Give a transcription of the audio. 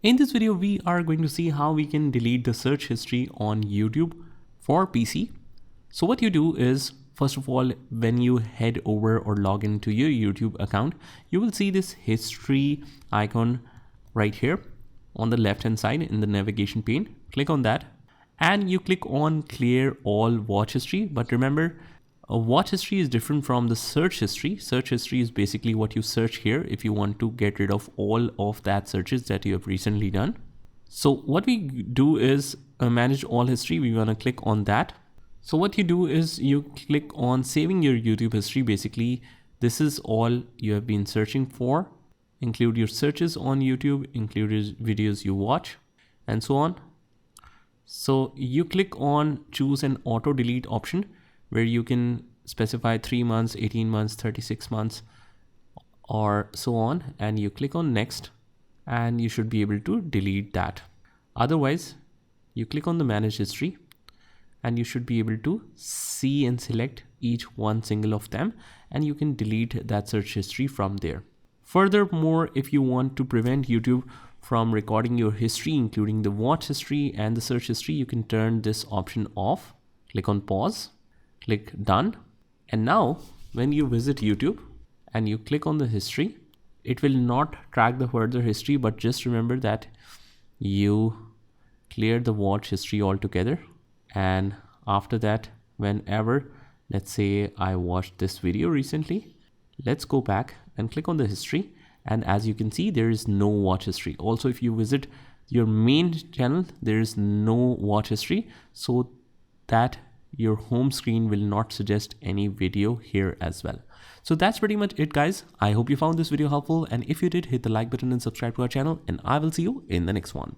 In this video, we are going to see how we can delete the search history on YouTube for PC. So what you do is, first of all, when you head over or log into your YouTube account, you will see this history icon right here on the left hand side in the navigation pane. Click on that and you click on clear all watch history. But remember, a watch history is different from the search history. Search history is basically what you search here if you want to get rid of all of that searches that you have recently done. So what we do is manage all history. We want to click on that. So what you do is you click on saving your YouTube history. Basically, this is all you have been searching for. Include your searches on YouTube, include your videos you watch, and so on. So you click on choose an auto delete option, where you can specify 3 months, 18 months, 36 months, or so on. And you click on next and you should be able to delete that. Otherwise, you click on the manage history and you should be able to see and select each one single of them, and you can delete that search history from there. Furthermore, if you want to prevent YouTube from recording your history, including the watch history and the search history, you can turn this option off. Click on pause. Click done. And now when you visit YouTube and you click on the history, it will not track the further history, but just remember that you clear the watch history altogether. And after that, whenever, let's say I watched this video recently, let's go back and click on the history. And as you can see, there is no watch history. Also, if you visit your main channel, there is no watch history, so that your home screen will not suggest any video here as well. So that's pretty much it, guys. I hope you found this video helpful, and if you did, hit the like button and subscribe to our channel, and I will see you in the next one.